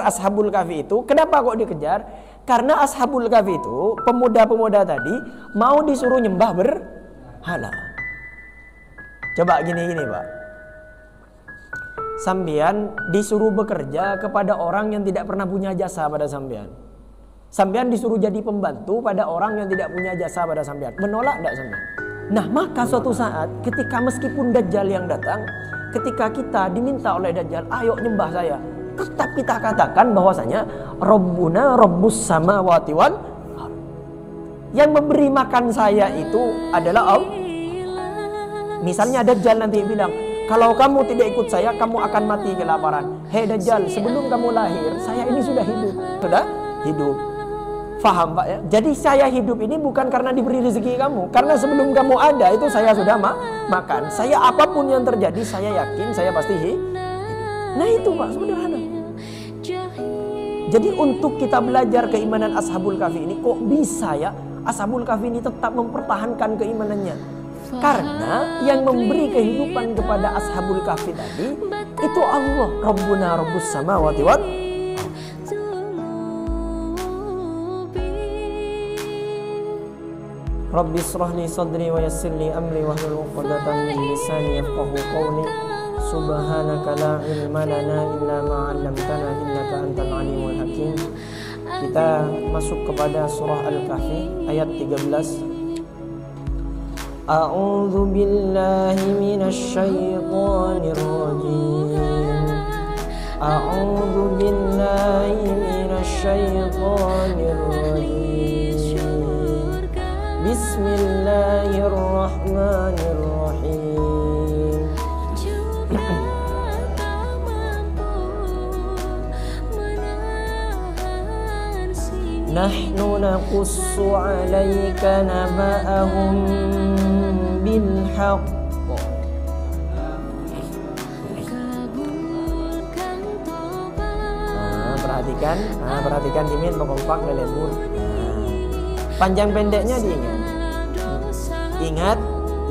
Ashabul Kahfi itu, kenapa kok dikejar? Karena Ashabul Kahfi itu, pemuda-pemuda tadi mau disuruh nyembah berhala. Coba gini Pak, sampean disuruh bekerja kepada orang yang tidak pernah punya jasa pada sampean. Sampean disuruh jadi pembantu pada orang yang tidak punya jasa pada sampean. Menolak tidak sampean? Nah, maka suatu saat ketika meskipun Dajjal yang datang, ketika kita diminta oleh Dajjal, ayo nyembah saya, tetap kita katakan bahwasanya Rabbuna Rabbus samawati wal ardh. Yang memberi makan saya itu adalah Allah. Misalnya Dajjal nanti bilang, kalau kamu tidak ikut saya, kamu akan mati kelaparan. Hei Dajjal, sebelum kamu lahir, saya ini sudah hidup. Sudah hidup. Faham Pak ya? Jadi saya hidup ini bukan karena diberi rezeki kamu. Karena sebelum kamu ada itu saya sudah makan. Saya apapun yang terjadi, saya yakin saya pasti hidup. Nah itu Pak, sederhana. Jadi untuk kita belajar keimanan Ashabul Kahfi ini, kok bisa ya Ashabul Kahfi ini tetap mempertahankan keimanannya? Karena yang memberi kehidupan kepada Ashabul Kahfi tadi itu Allah, Rabbuna Rabbus samawati wal ardh. Rabbi israh li sadri wa yassir li amri wahlul 'uqdatam min lisani yafqahu qawli. Subhanaka la ilma lana illa ma 'allamtana innaka antal alimul hakim. Kita masuk kepada surah Al-Kahfi ayat 13. A'udzu billahi minasy syaithanir rajim. A'udzu billahi minasy syaithanir rajim. Bismillahirrahmanirrahim. Nahnu naqussu 'alaika naba'ahum bil haqq. Perhatikan dimin kompak lelebur. Panjang pendeknya diingat. Ingat,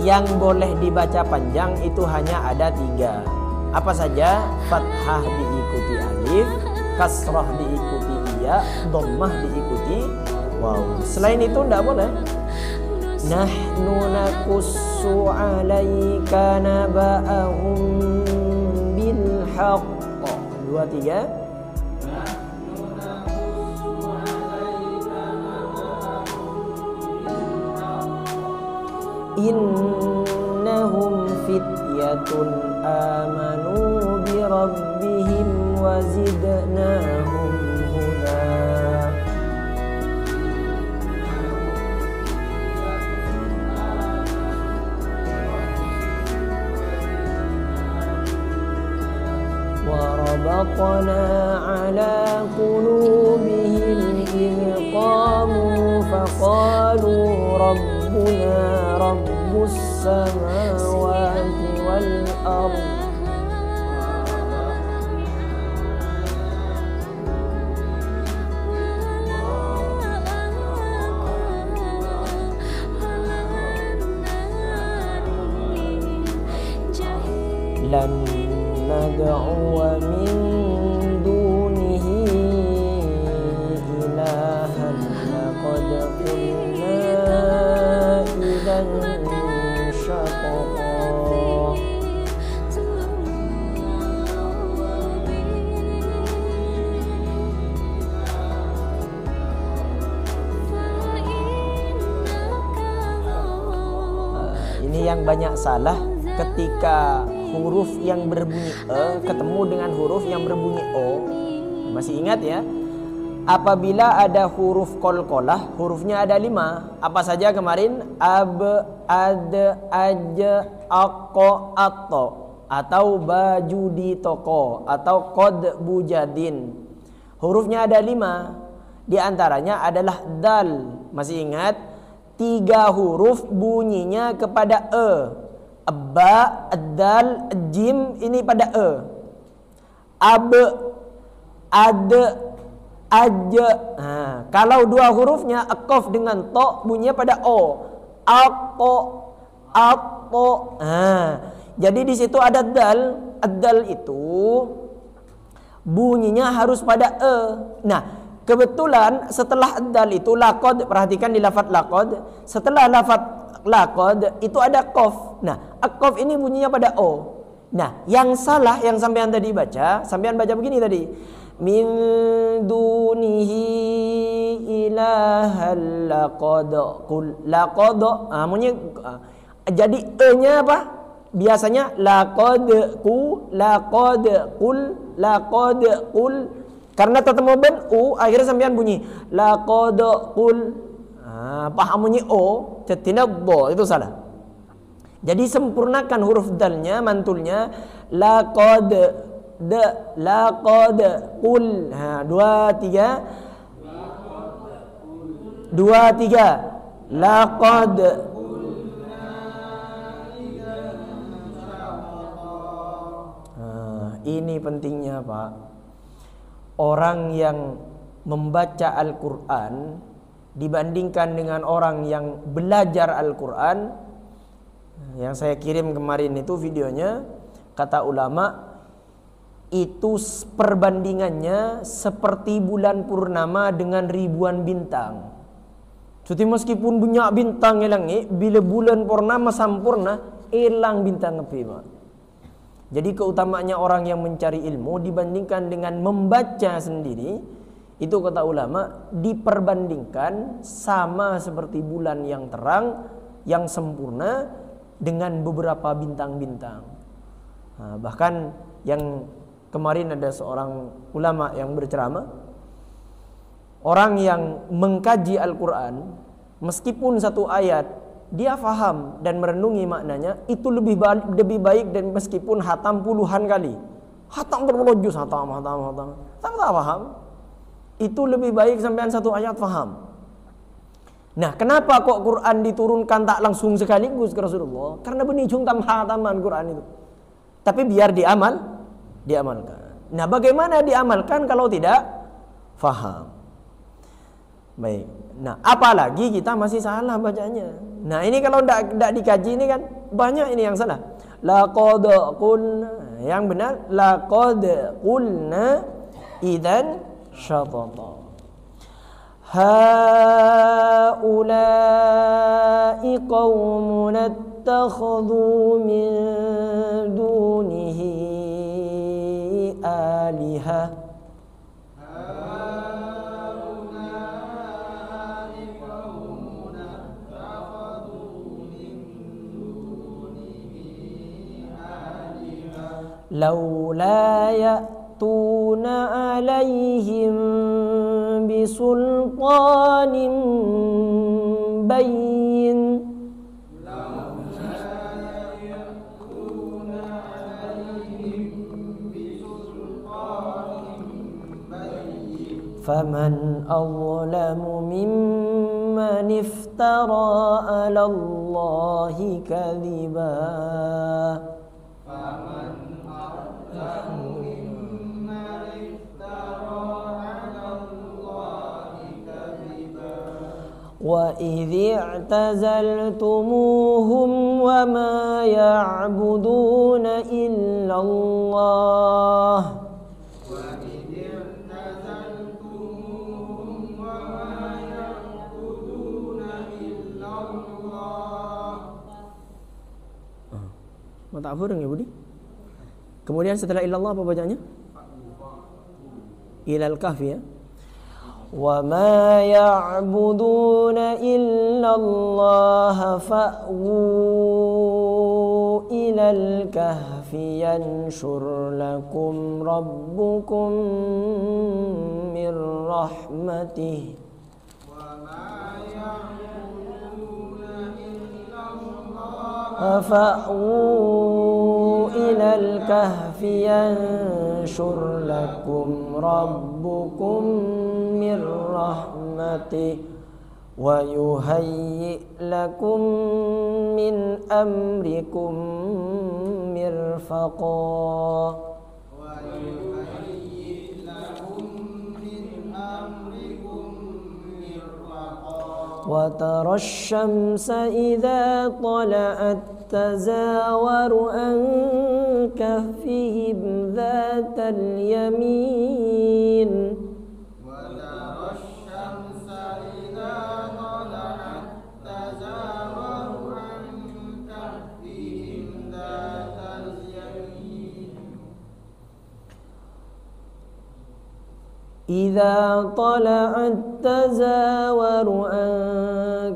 yang boleh dibaca panjang itu hanya ada 3. Apa saja? Fathah diikuti alif, kasrah diikuti ya, dhammah diikuti waw. Selain itu tidak boleh. Nahnu naqussu 'alaika naba'ahum bil haqq. 2, 3. Innahum fityatun amanu bi rabbihim wa zidnahum huda. Wa rabatna ala qulubihim idh qamu faqalu Rabbuna Rabbus samawati wal ardh. Lan nad'u min dunihi ilahan laqad qulna idzan syaqqa. Ini yang banyak salah ketika huruf yang berbunyi e ketemu dengan huruf yang berbunyi o. Masih ingat ya? Apabila ada huruf qalqalah, hurufnya ada 5. Apa saja kemarin? Ab, ad, aj, aqo, ato, atau baju di toko, atau qad bujadin. Hurufnya ada 5. Di antaranya adalah dal. Masih ingat? 3 huruf bunyinya kepada e. Ba, dal, jim ini pada e. Ab, ad, aj. Nah, kalau 2 hurufnya aqaf dengan to bunyinya pada o. Aqo, aqo. Nah, jadi di situ ada dal. Ad-dal itu bunyinya harus pada e. Nah, kebetulan setelah dal itu laqad, perhatikan di lafaz laqad, setelah lafaz laqad itu ada qaf. Nah, qaf ini bunyinya pada o. Nah, yang salah yang sampean tadi baca, sampean baca begini tadi. Min dunihi ilahal laqad qul laqad. Jadi e-nya apa? Biasanya laqad qul karena ketemu ben u akhirnya sampean bunyi laqad qul. Paham bunyi o, cetina bo, itu salah. Jadi sempurnakan huruf dalnya, mantulnya laqad qul. Dua tiga laqad. Ini pentingnya, Pak. Orang yang membaca Al-Quran dibandingkan dengan orang yang belajar Al-Quran, yang saya kirim kemarin itu videonya, kata ulama, itu perbandingannya seperti bulan purnama dengan ribuan bintang. Jadi meskipun banyak bintang hilang, bila bulan purnama sempurna, hilang bintang api, Pak. Jadi keutamaannya orang yang mencari ilmu dibandingkan dengan membaca sendiri, itu kata ulama diperbandingkan sama seperti bulan yang terang, yang sempurna dengan beberapa bintang-bintang. Bahkan yang kemarin ada seorang ulama yang berceramah, orang yang mengkaji Al-Quran, meskipun satu ayat dia faham dan merenungi maknanya, itu lebih baik dan meskipun hatam puluhan kali, hatam berpuluh juz, hatam tak paham, itu lebih baik sampean satu ayat faham. Nah, kenapa kok Quran diturunkan tak langsung sekaligus ke Rasulullah? Karena benih juntam hataman Quran itu. Tapi biar diamalkan. Nah, bagaimana diamalkan kalau tidak faham? Baik. Nah, apalagi kita masih salah bacanya. Nah, ini kalau tidak dikaji ini kan banyak ini yang salah. Laqad qulna, yang benar laqad qulna idzan syatata. Haula'i qaumun attakhadhu min dunihi alihah. Laula ya'tuna 'alaihim bisultanin bayyin. Faman azlamu mimman iftara 'ala Allahi kadhiba. وَإِذِ اعْتَزَلْتُمُوهُمْ وَمَا يَعْبُدُونَ إِلَّا اللَّهَ Mata huruf ya Budi. Kemudian setelah illallah apa bacanya? Ilal kahfi ya. Wa ma ya'buduna illallah fa'wu ilal kahfi yanshur lakum rabbukum min rahmatih. فَأْوُوا إِلَى الْكَهْفِ يَنشُرْ لَكُمْ رَبُّكُمْ مِنْ رَحْمَتِهِ وَيُهَيِّئْ لَكُمْ مِنْ أَمْرِكُمْ مِرْفَقًا وترى الشمس إذا طلعت تزاور عن كهفهم ذات اليمين وترى الشمس إذا طلعت تزاور عن كهفهم ذات اليمين إذا طلعت تزاور عن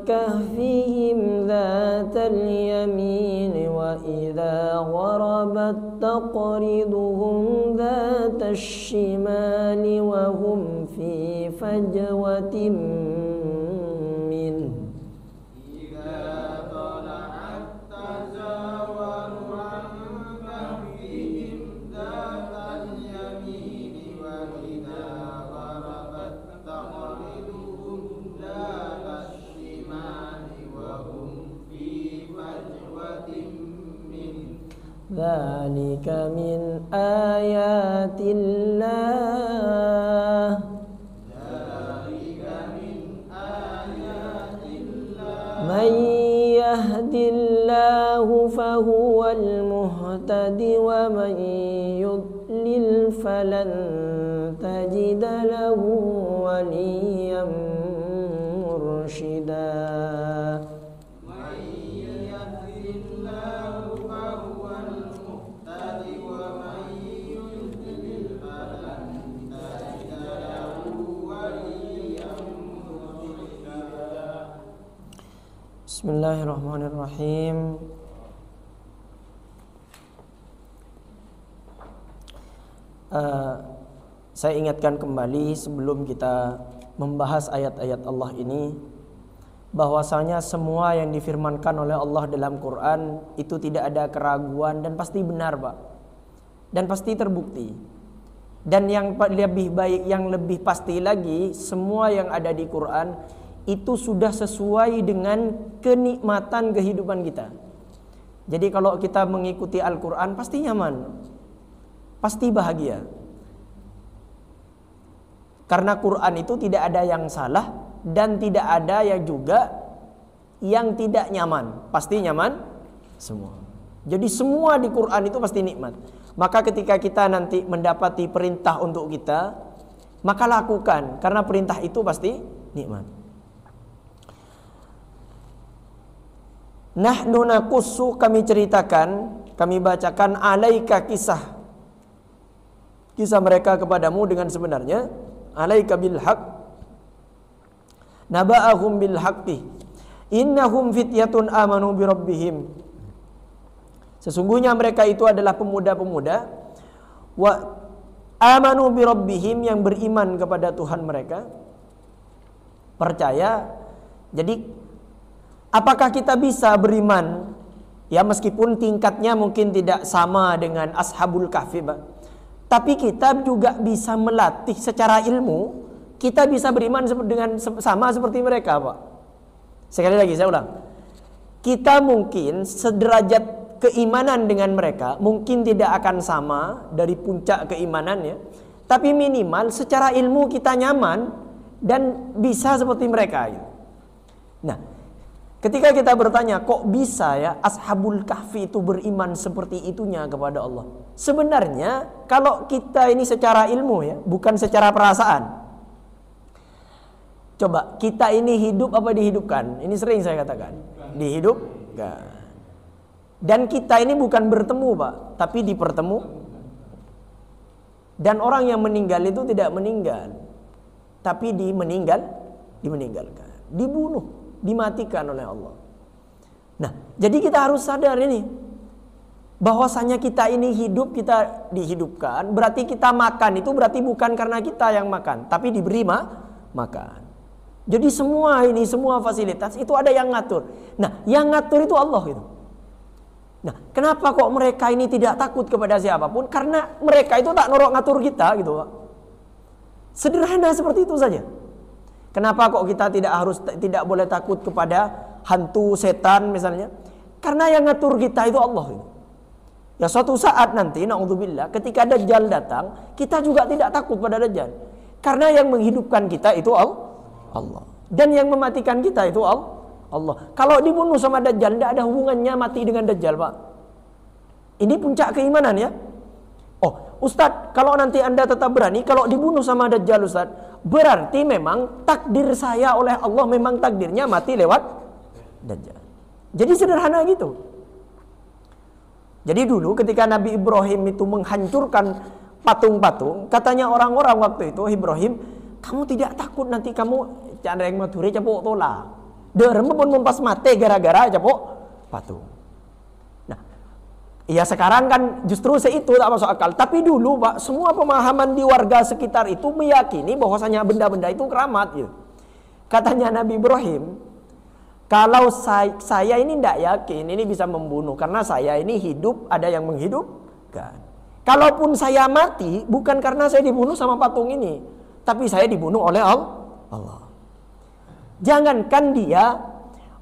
كهفهم ذات اليمين وإذا غربت تقرضهم ذات الشمال وهم في فجوة منه إذا طلعت تزاور عن كهفهم ذات اليمين وإذا غربت تقرضهم ذات الشمال وهم في فجوة منه ذلك من آيات الله ذلك من آيات الله من يهد الله فهو المهتد ومن يضلل فلن تجد له وليا مرشدا من يهد الله فهو المهتد ومن يضلل فلن تجد له وليا مرشدا Bismillahirrahmanirrahim. Saya ingatkan kembali sebelum kita membahas ayat-ayat Allah ini, bahwasanya semua yang difirmankan oleh Allah dalam Quran itu tidak ada keraguan dan pasti benar, Pak. Dan pasti terbukti. Dan yang lebih baik, yang lebih pasti lagi, semua yang ada di Quran itu sudah sesuai dengan kenikmatan kehidupan kita. Jadi kalau kita mengikuti Al-Quran pasti nyaman, pasti bahagia. Karena Quran itu tidak ada yang salah dan tidak ada yang juga yang tidak nyaman. Pasti nyaman semua. Jadi semua di Quran itu pasti nikmat. Maka ketika kita nanti mendapati perintah untuk kita, maka lakukan, karena perintah itu pasti nikmat. Nahnu naqussu, kami ceritakan, kami bacakan alaika kisah mereka kepadamu dengan sebenarnya. Alaika bil haq naba'ahum bil haqqi innahum fityatun amanu bi rabbihim. Sesungguhnya mereka itu adalah pemuda-pemuda wa amanu bi rabbihim, yang beriman kepada Tuhan mereka, percaya. Jadi apakah kita bisa beriman ya meskipun tingkatnya mungkin tidak sama dengan Ashabul Kahfi, tapi kita juga bisa melatih secara ilmu. Kita bisa beriman dengan sama seperti mereka, Pak. Sekali lagi saya ulang. Kita mungkin sederajat keimanan dengan mereka, mungkin tidak akan sama dari puncak keimanannya, tapi minimal secara ilmu kita nyaman dan bisa seperti mereka. Nah, ketika kita bertanya, kok bisa ya Ashabul Kahfi itu beriman seperti itunya kepada Allah? Sebenarnya kalau kita ini secara ilmu ya, bukan secara perasaan. Coba, kita ini hidup apa dihidupkan? Ini sering saya katakan, dihidupkan. Dan kita ini bukan bertemu, Pak, tapi dipertemu. Dan orang yang meninggal itu tidak meninggal, tapi dimeninggalkan, dibunuh, dimatikan oleh Allah. Nah, jadi kita harus sadar ini, bahwasanya kita ini hidup, kita dihidupkan. Berarti kita makan itu berarti bukan karena kita yang makan, tapi diberi makan. Jadi semua ini, semua fasilitas itu ada yang ngatur. Nah, yang ngatur itu Allah itu. Nah, kenapa kok mereka ini tidak takut kepada siapapun? Karena mereka itu tak norok ngatur kita gitu, Pak. Sederhana seperti itu saja. Kenapa kok kita tidak boleh takut kepada hantu, setan misalnya? Karena yang ngatur kita itu Allah itu. Ya suatu saat nanti, na'udzubillah, ketika Dajjal datang, kita juga tidak takut pada Dajjal. Karena yang menghidupkan kita itu Allah. Dan yang mematikan kita itu Allah. Kalau dibunuh sama Dajjal, tidak ada hubungannya mati dengan Dajjal, Pak. Ini puncak keimanan ya. Oh, Ustadz, kalau nanti Anda tetap berani, kalau dibunuh sama Dajjal Ustadz, berarti memang takdir saya oleh Allah, memang takdirnya mati lewat Dajjal. Jadi sederhana gitu. Jadi dulu ketika Nabi Ibrahim itu menghancurkan patung-patung, katanya orang-orang waktu itu, Ibrahim, kamu tidak takut nanti kamu jangan yang maturi capuk tola. Derem pun mempas mate gara-gara capuk patung. Nah, ya sekarang kan justru itu tak masuk akal. Tapi dulu Pak, semua pemahaman di warga sekitar itu meyakini bahwasanya benda-benda itu keramat gitu. Katanya Nabi Ibrahim, kalau saya ini tidak yakin ini bisa membunuh, karena saya ini hidup, ada yang menghidupkan. Kalaupun saya mati, bukan karena saya dibunuh sama patung ini, tapi saya dibunuh oleh Allah. Jangankan dia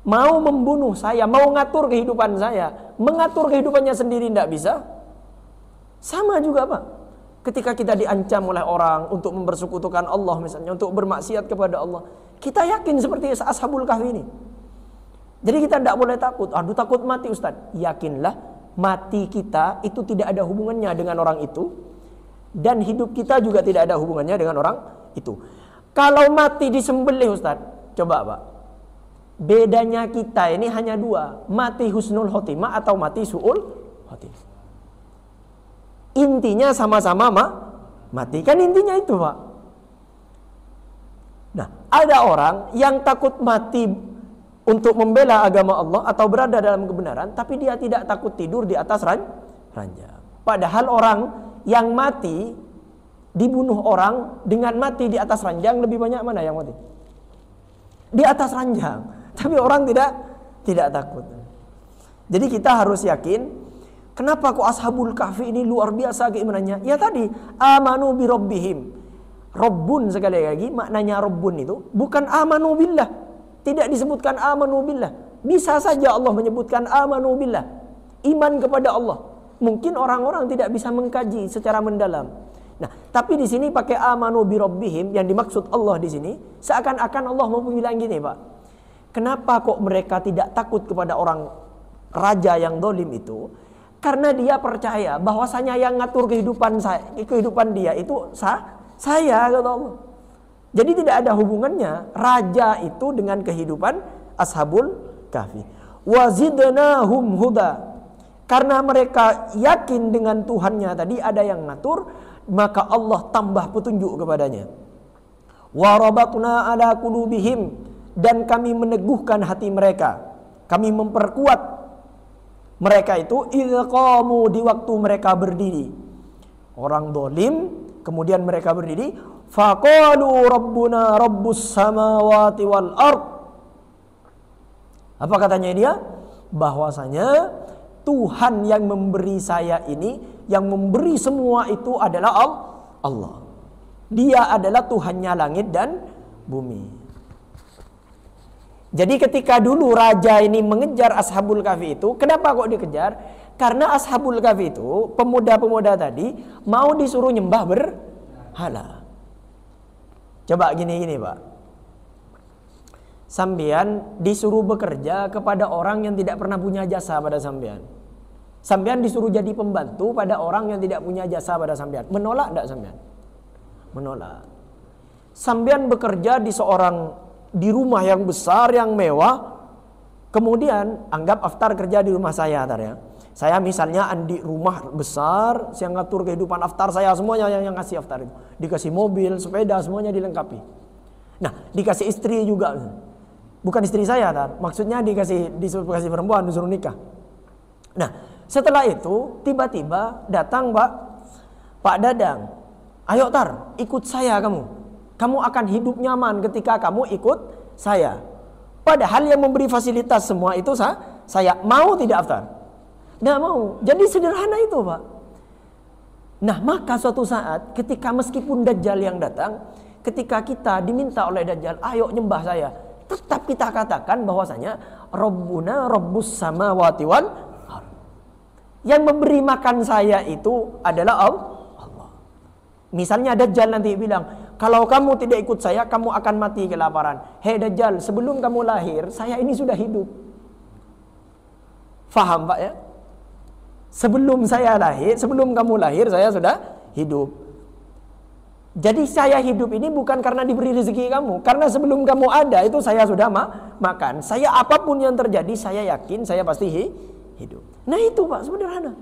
mau membunuh saya, mau ngatur kehidupan saya, mengatur kehidupannya sendiri tidak bisa. Sama juga Pak, ketika kita diancam oleh orang untuk mempersekutukan Allah misalnya, untuk bermaksiat kepada Allah, kita yakin seperti Ashabul Kahfi ini. Jadi kita tidak boleh takut. Aduh takut mati Ustaz. Yakinlah mati kita itu tidak ada hubungannya dengan orang itu, dan hidup kita juga tidak ada hubungannya dengan orang itu. Kalau mati disembelih Ustaz, coba Pak, bedanya kita ini hanya dua, mati husnul khotimah atau mati su'ul khotimah. Intinya sama-sama mati, kan intinya itu Pak. Nah, ada orang yang takut mati untuk membela agama Allah atau berada dalam kebenaran, tapi dia tidak takut tidur di atas ranjang. Padahal orang yang mati dibunuh orang dengan mati di atas ranjang, lebih banyak mana yang mati? Di atas ranjang. Tapi orang tidak takut. Jadi kita harus yakin. Kenapa kok Ashabul Kahfi ini luar biasa keimanannya? Ya tadi, amanu bi rabbihim. Rabbun sekali lagi, maknanya Rabbun itu bukan amanu billah. Tidak disebutkan amanu billah. Bisa saja Allah menyebutkan amanu billah, iman kepada Allah. Mungkin orang-orang tidak bisa mengkaji secara mendalam. Nah, tapi di sini pakai amanu bi rabbihim, yang dimaksud Allah di sini seakan-akan Allah mau bilang gini, Pak. Kenapa kok mereka tidak takut kepada orang raja yang zalim itu? Karena dia percaya bahwasanya yang ngatur kehidupan dia itu saya, kata Allah. Jadi tidak ada hubungannya raja itu dengan kehidupan Ashabul Kahfi. Wazidnahum huda. Karena mereka yakin dengan Tuhannya tadi ada yang ngatur, maka Allah tambah petunjuk kepadanya. Warabatna ala qulubihim, dan kami meneguhkan hati mereka. Kami memperkuat mereka itu idza qamu, di waktu mereka berdiri. Orang zalim kemudian mereka berdiri, faqalu rabbuna rabbus samawati wal ard. Apa katanya dia? Bahwasanya Tuhan yang memberi saya ini, yang memberi semua itu adalah Allah. Dia adalah Tuhannya langit dan bumi. Jadi ketika dulu raja ini mengejar Ashabul Kahfi itu, kenapa kok dikejar? Karena Ashabul Kahfi itu, pemuda-pemuda tadi mau disuruh nyembah berhala. Coba gini Pak, sampean disuruh bekerja kepada orang yang tidak pernah punya jasa pada sampean. Sampean disuruh jadi pembantu pada orang yang tidak punya jasa pada sampean. Menolak tidak sampean? Menolak. Sampean bekerja di rumah yang besar, yang mewah, kemudian anggap Aftar kerja di rumah saya, ya. Saya misalnya di rumah besar, saya ngatur kehidupan Aftar saya, semuanya yang ngasih Aftar itu. Dikasih mobil, sepeda, semuanya dilengkapi. Nah, dikasih istri juga. Bukan istri saya, Tar. Maksudnya dikasih perempuan, disuruh nikah. Nah, setelah itu tiba-tiba datang Pak Dadang. Ayo Tar, ikut saya kamu. Kamu akan hidup nyaman ketika kamu ikut saya. Padahal yang memberi fasilitas semua itu saya. Mau tidak Aftar? Nggak mau. Jadi sederhana itu Pak. Nah, maka suatu saat ketika meskipun Dajjal yang datang, ketika kita diminta oleh Dajjal, ayo nyembah saya, tetap kita katakan bahwasanya Rabbuna Rabbus samawati wal ard. Yang memberi makan saya itu adalah Allah. Misalnya Dajjal nanti bilang, kalau kamu tidak ikut saya, kamu akan mati kelaparan. Hei Dajjal, sebelum kamu lahir, saya ini sudah hidup. Faham Pak ya? Sebelum saya lahir, sebelum kamu lahir, saya sudah hidup. Jadi saya hidup ini bukan karena diberi rezeki kamu. Karena sebelum kamu ada, itu saya sudah makan. Saya apapun yang terjadi, saya yakin saya pasti hidup. Nah itu Pak, sederhana.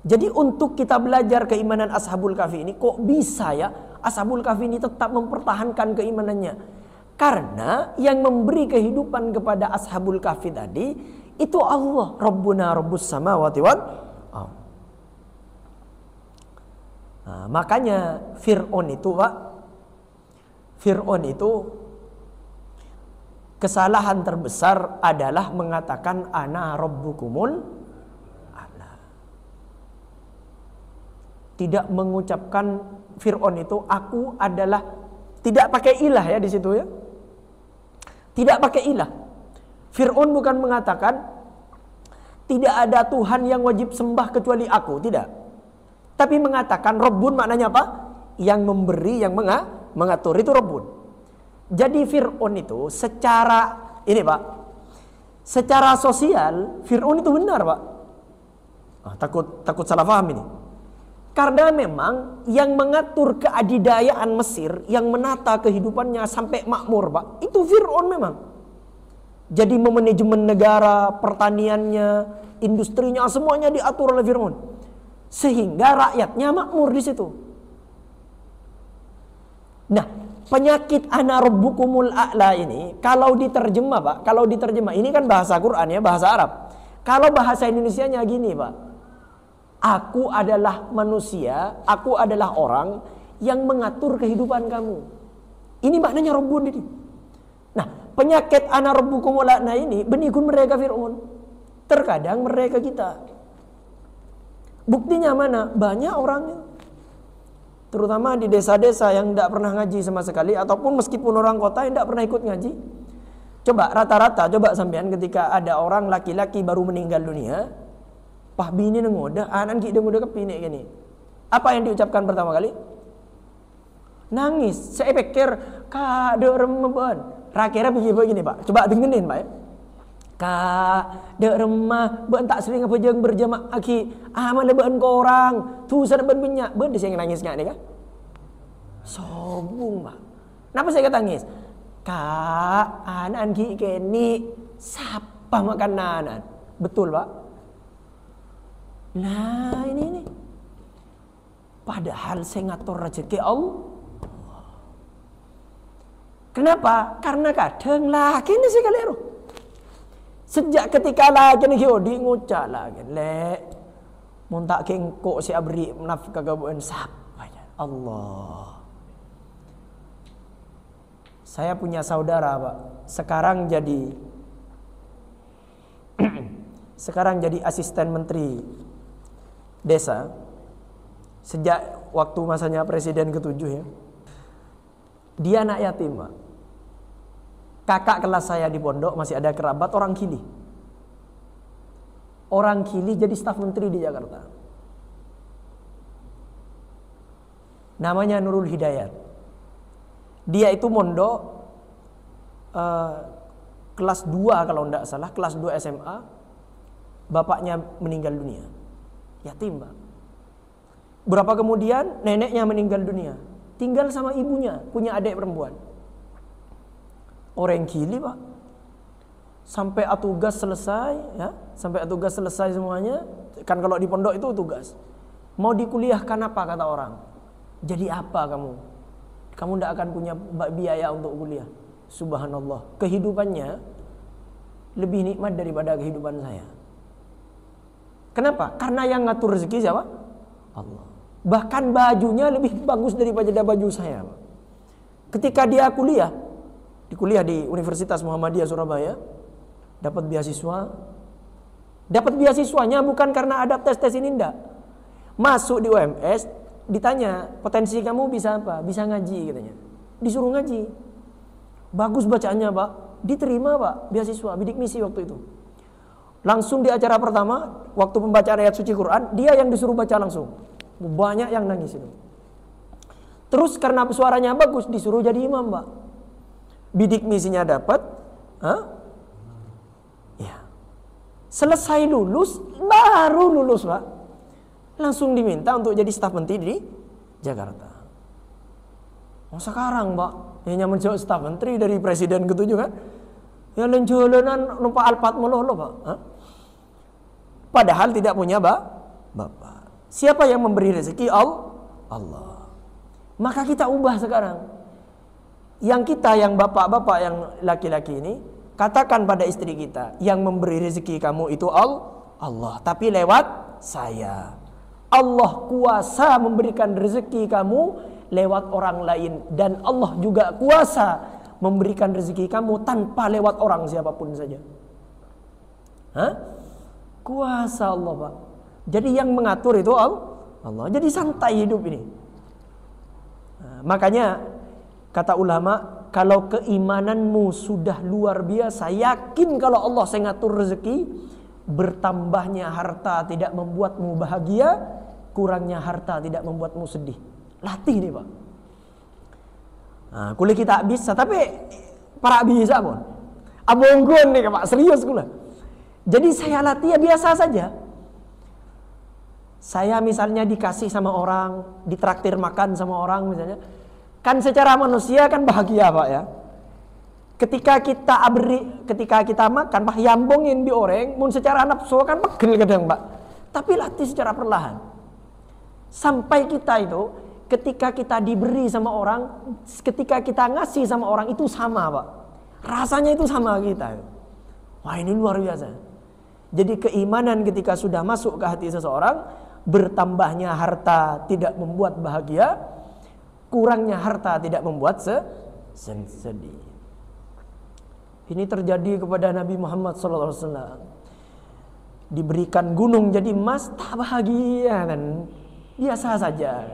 Jadi untuk kita belajar keimanan Ashabul Kahfi ini, kok bisa ya Ashabul Kahfi ini tetap mempertahankan keimanannya? Karena yang memberi kehidupan kepada Ashabul Kahfi tadi, itu Allah, Rabbuna Rabbus Samawati wal Ardh. Nah, makanya Fir'aun itu Pak, Fir'aun itu kesalahan terbesar adalah mengatakan ana rabbukumul a'la. Tidak mengucapkan Fir'aun itu aku adalah, tidak pakai ilah ya di situ ya. Tidak pakai ilah. Fir'aun bukan mengatakan tidak ada Tuhan yang wajib sembah kecuali aku, tidak. Tapi mengatakan Rabbun maknanya apa? Yang memberi, yang mengatur, itu Rabbun. Jadi Fir'aun itu secara ini Pak, secara sosial Fir'aun itu benar Pak. Takut salah paham ini. Karena memang yang mengatur keadidayaan Mesir, yang menata kehidupannya sampai makmur Pak, itu Fir'aun memang. Jadi memanajemen negara, pertaniannya, industrinya, semuanya diatur oleh Fir'aun. Sehingga rakyatnya makmur di situ. Nah, penyakit ana rabbukumul a'la ini kalau diterjemah Pak, kalau diterjemah ini kan bahasa Quran ya, bahasa Arab. Kalau bahasa Indonesianya gini Pak. Aku adalah manusia, aku adalah orang yang mengatur kehidupan kamu. Ini maknanya Rabbun ini. Nah, penyakit ana rabbukumul a'la ini benikun mereka Fir'aun. Terkadang mereka kita. Buktinya mana? Banyak orangnya. Terutama di desa-desa yang tidak pernah ngaji sama sekali, ataupun meskipun orang kota yang tidak pernah ikut ngaji. Coba rata-rata, coba sampean ketika ada orang laki-laki baru meninggal dunia, pah bini nengoda, anan ki dengoda kepinik gini. Apa yang diucapkan pertama kali? Nangis. Saya pikir kade remeben. Rakira begini Pak. Coba dengerin Pak ya. Kak, dek remah, ben tak sering apa jeng berjamaah aki, mana ben ko orang, tu sana ben banyak, ben dia yang nangis nggak nih kan? Sobung Pak. Kenapa saya kata nangis? Kak, anan ki keni, siapa makanan? Betul Pak. Nah ini. Padahal saya ngatur rezeki Allah. Kenapa? Karena kadang lah, kini sih kalian. Sejak ketika lagi ni di ngucap lagi lek montak kengkok si abri nafkah gabuan siapa Allah. Saya punya saudara Pak, sekarang jadi asisten menteri desa sejak waktu masanya presiden ke-7 ya. Dia anak yatim Pak. Kakak kelas saya di pondok masih ada kerabat orang Kili. Orang Kili jadi staf menteri di Jakarta. Namanya Nurul Hidayat. Dia itu mondok kelas 2 kalau tidak salah, kelas 2 SMA. Bapaknya meninggal dunia. Yatim Pak. Berapa kemudian neneknya meninggal dunia. Tinggal sama ibunya, punya adik perempuan. Orang Kili Pak. Sampai tugas selesai ya, sampai tugas selesai semuanya. Kan kalau di pondok itu tugas. Mau dikuliahkan apa kata orang? Jadi apa kamu? Kamu tidak akan punya biaya untuk kuliah. Subhanallah. Kehidupannya lebih nikmat daripada kehidupan saya. Kenapa? Karena yang ngatur rezeki siapa? Allah. Bahkan bajunya lebih bagus daripada baju saya. Ketika dia kuliah di Universitas Muhammadiyah Surabaya, dapat beasiswa. Dapat beasiswanya bukan karena ada tes ini enggak. Masuk di UMS, ditanya, "Potensi kamu bisa apa?" "Bisa ngaji," katanya. Disuruh ngaji. Bagus bacaannya, Pak. Diterima, Pak, beasiswa bidik misi waktu itu. Langsung di acara pertama, waktu pembacaan ayat suci Quran, dia yang disuruh baca langsung. Banyak yang nangis itu. Terus karena suaranya bagus, disuruh jadi imam, Pak. Bidik misinya dapat, ya. Selesai lulus, baru lulus Pak, langsung diminta untuk jadi staf menteri di Jakarta. Oh sekarang Pak, hanya menjadi staf menteri dari presiden ketujuh kan, ya lenjolanan numpak Alphard melolo Pak. Padahal tidak punya bapak. Siapa yang memberi rezeki? Allah. Maka kita ubah sekarang. Yang kita, yang bapak-bapak, yang laki-laki ini, katakan pada istri kita, yang memberi rezeki kamu itu Allah, tapi lewat saya. Allah kuasa memberikan rezeki kamu lewat orang lain, dan Allah juga kuasa memberikan rezeki kamu tanpa lewat orang siapapun saja. Kuasa Allah Pak. Jadi yang mengatur itu Allah. Jadi santai hidup ini. Makanya kata ulama, kalau keimananmu sudah luar biasa, yakin kalau Allah yang ngatur rezeki, bertambahnya harta tidak membuatmu bahagia, kurangnya harta tidak membuatmu sedih. Latih nih Pak. Kuliah kita bisa, tapi para bisa pun. Abonggon nih Pak, serius kuliah. Jadi saya latih ya biasa saja. Saya misalnya dikasih sama orang, ditraktir makan sama orang misalnya, kan secara manusia kan bahagia Pak ya. Ketika kita makan Pak, yambongin di orang, mun secara nafsu kan pegel kadang Pak. Tapi latih secara perlahan. Sampai kita itu ketika kita diberi sama orang, ketika kita ngasih sama orang itu sama Pak. Rasanya itu sama kita. Wah ini luar biasa. Jadi keimanan ketika sudah masuk ke hati seseorang, bertambahnya harta tidak membuat bahagia, kurangnya harta tidak membuat sedih. Ini terjadi kepada Nabi Muhammad SAW. Diberikan gunung jadi emas, tak bahagia kan? Biasa saja.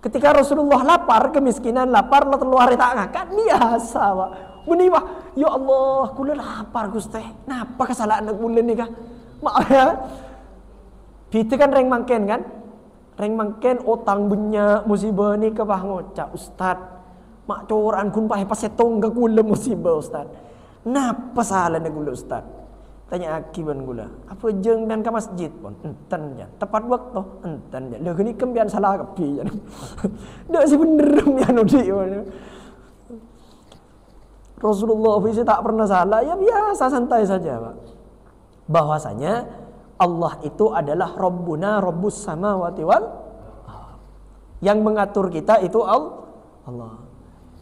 Ketika Rasulullah lapar, kemiskinan lapar, keluar tak ngangkat, biasa Pak. Benih Pak, ya Allah, kula lapar Gusti. Napa kesalahan aku kula nih kah? Maaf ya. Kita kan reng mangken kan? Reng mangken otang banyak musibah ni ke bah ngocak Ustaz. Mak coran kun pah pasetong ke kula musibah Ustaz. Napa salah nak kula Ustaz? Tanya akiban gula. Apa jeng dan ke masjid pun enten ya. Tepat waktu enten ya. Lha ni kembian salah kepi ya. Dak si bener ya nudi. Rasulullah bisa tak pernah salah, ya biasa santai saja Pak. Bahwasanya Allah itu adalah Rabbuna Rabbus samawati wal. Yang mengatur kita itu Allah.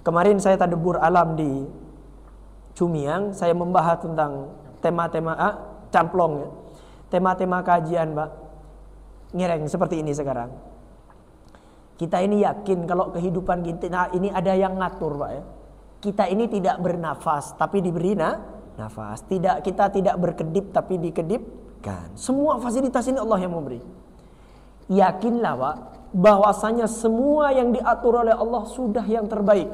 Kemarin saya tadabur alam di Cumiang, saya membahas tentang tema-tema camplong ya. Tema-tema kajian Pak. Ngereng seperti ini sekarang. Kita ini yakin kalau kehidupan kita ini ada yang ngatur Pak ya. Kita ini tidak bernafas tapi diberi nafas. Kita tidak berkedip tapi dikedipkan. Semua fasilitas ini Allah yang memberi. Yakinlah Pak bahwasanya semua yang diatur oleh Allah sudah yang terbaik.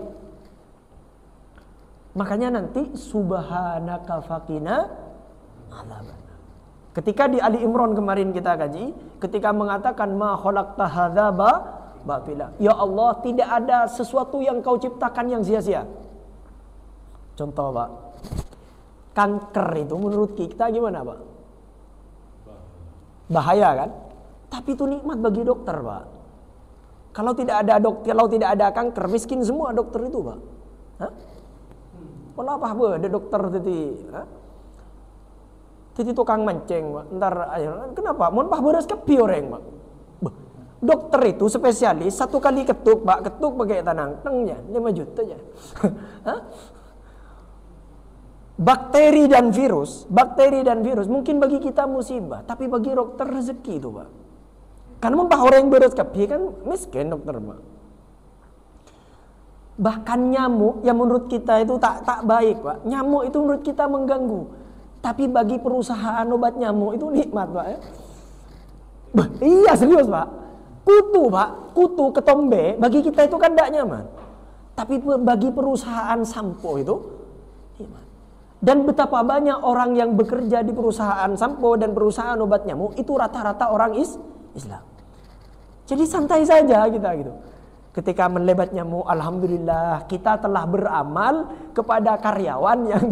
Makanya nanti subhanaka faqina adzabannar. Ketika di Ali Imran kemarin kita kaji, ketika mengatakan ma khalaqta hadza batila. Ya Allah, tidak ada sesuatu yang kau ciptakan yang sia-sia. Contoh Pak, kanker itu menurut kita gimana Pak? Bahaya kan? Tapi itu nikmat bagi dokter Pak. Kalau tidak ada kanker, miskin semua dokter itu Pak. Pola apa ada dokter titi tukang mancing Pak. Ntar kenapa? Mun pah beres kepi orang Pak. Dokter itu spesialis satu kali ketuk Pak, ketuk pakai tanang tengnya 5 juta aja. Bakteri dan virus mungkin bagi kita musibah, tapi bagi dokter rezeki itu Pak. Kan mun pah orang beres kepi kan miskin dokter Pak. Bahkan nyamuk yang menurut kita itu tak baik Pak. Nyamuk itu menurut kita mengganggu. Tapi bagi perusahaan obat nyamuk itu nikmat Pak ya. Iya serius Pak. Kutu Pak, kutu ketombe bagi kita itu kan tidak nyaman. Tapi bagi perusahaan sampo itu nikmat. Dan betapa banyak orang yang bekerja di perusahaan sampo dan perusahaan obat nyamuk itu rata-rata orang Islam. Jadi santai saja kita gitu. Ketika melebat nyamuk, alhamdulillah kita telah beramal kepada karyawan yang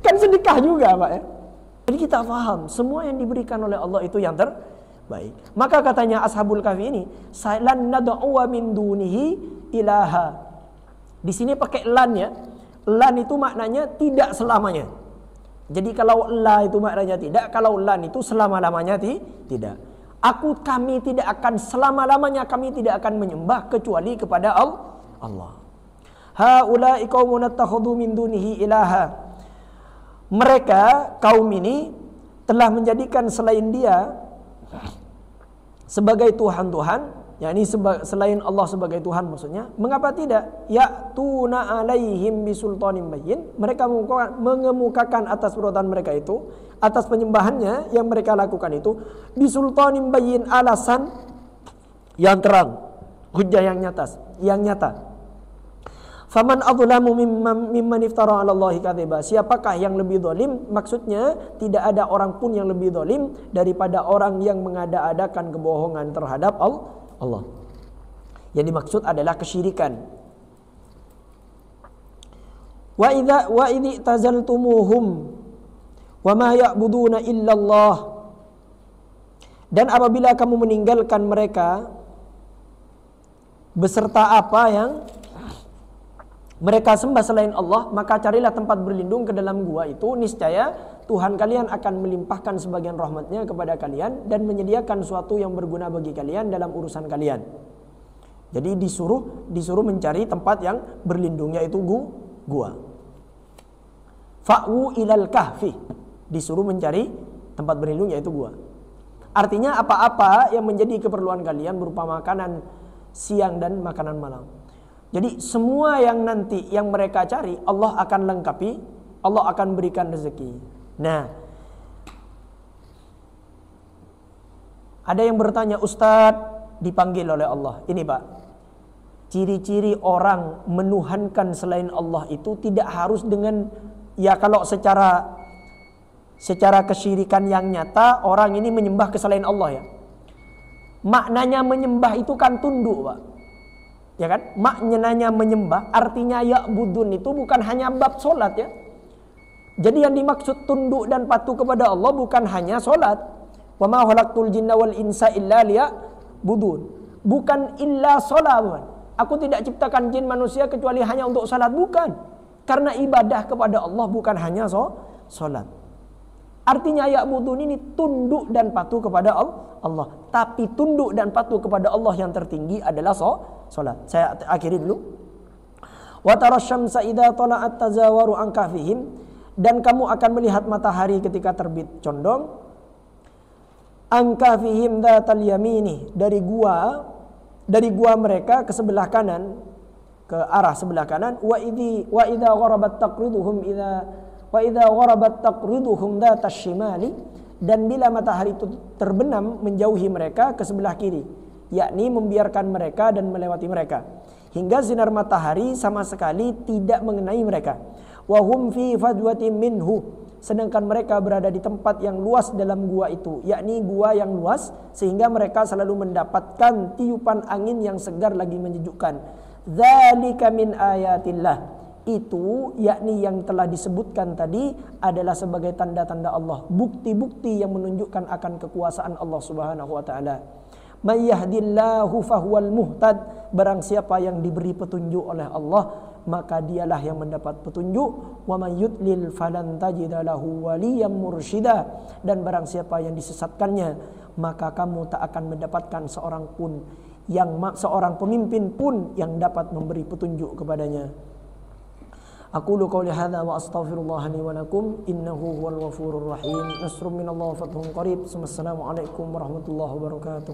kan sedekah juga Pak ya. Jadi kita faham semua yang diberikan oleh Allah itu yang terbaik. Maka katanya Ashabul Kahfi ini, lan nad'u min dunihi ilaha. Di sini pakai lan ya. Lan itu maknanya tidak selamanya. Jadi kalau la itu maknanya tidak, kalau lan itu selama-lamanya tidak. Kami tidak akan selama-lamanya, kami tidak akan menyembah kecuali kepada Allah. Haula'i qaumun attakhadhu min dunihi ilaha. Mereka, kaum ini telah menjadikan selain dia sebagai Tuhan-Tuhan, yakni selain Allah sebagai Tuhan maksudnya. Mengapa tidak? Ya'tuna alaihim bisultanin bayyin. Mereka mengemukakan atas perbuatan mereka itu, atas penyembahannya yang mereka lakukan itu, bisultanin bayyin, alasan yang terang, hujjah yang nyata. Faman adzlamu mimman iftara 'ala Allahi kadziba. Siapakah yang lebih zalim? Maksudnya tidak ada orang pun yang lebih zalim daripada orang yang mengada-adakan kebohongan terhadap Allah. Yang dimaksud adalah kesyirikan. Wa idza tazaltumuhum wa ma ya'buduna illallah. Dan apabila kamu meninggalkan mereka beserta apa yang mereka sembah selain Allah, maka carilah tempat berlindung ke dalam gua itu, niscaya Tuhan kalian akan melimpahkan sebagian rahmatnya kepada kalian dan menyediakan suatu yang berguna bagi kalian dalam urusan kalian. Jadi disuruh mencari tempat yang berlindung, yaitu gua. Fa'u ilal kahfi, disuruh mencari tempat berlindung yaitu gua. Artinya apa-apa yang menjadi keperluan kalian berupa makanan siang dan makanan malam. Jadi semua yang nanti yang mereka cari Allah akan lengkapi, Allah akan berikan rezeki. Nah, ada yang bertanya, Ustadz dipanggil oleh Allah. Ini Pak, ciri-ciri orang menuhankan selain Allah itu tidak harus dengan, ya kalau secara kesyirikan yang nyata orang ini menyembah ke selain Allah ya. Maknanya menyembah itu kan tunduk Pak. Ya kan? Maknanya menyembah artinya ya'budun itu bukan hanya bab solat ya. Jadi yang dimaksud tunduk dan patuh kepada Allah bukan hanya solat. Wa ma khalaqtul jinna wal insa illa liya'budun. Bukan illa solat. Aku tidak ciptakan jin manusia kecuali hanya untuk salat, bukan. Karena ibadah kepada Allah bukan hanya solat. Artinya ya'budun ini tunduk dan patuh kepada Allah. Tapi tunduk dan patuh kepada Allah yang tertinggi adalah solat. Saya akhiri dulu. Wa tarasyamsa idza tala'at tazawaru an kahfihim, dan kamu akan melihat matahari ketika terbit condong. An kahfihim dzatal yamini, dari gua mereka ke sebelah kanan, ke arah sebelah kanan. Wa idza gharabat taqriduhum dzatas shimali, dan bila matahari itu terbenam menjauhi mereka ke sebelah kiri, yakni membiarkan mereka dan melewati mereka hingga sinar matahari sama sekali tidak mengenai mereka. Wa hum fi fadwatin minhu, sedangkan mereka berada di tempat yang luas dalam gua itu, yakni gua yang luas sehingga mereka selalu mendapatkan tiupan angin yang segar lagi menyejukkan. Dzalika min ayatillah, itu yakni yang telah disebutkan tadi adalah sebagai tanda-tanda Allah, bukti-bukti yang menunjukkan akan kekuasaan Allah Subhanahu wa taala. May yahdillahu fahuwal muhtad, barang siapa yang diberi petunjuk oleh Allah maka dialah yang mendapat petunjuk. Wa may yudlil falan tajida lahu waliyan mursyida, dan barang siapa yang disesatkannya maka kamu tak akan mendapatkan seorang pemimpin pun yang dapat memberi petunjuk kepadanya. Aqulu qawli hadza wa astaghfirullah li wa lakum innahu huwal ghafurur rahim. Nasrun minallahi wa fathun qarib. Assalamu alaikum warahmatullahi wabarakatuh.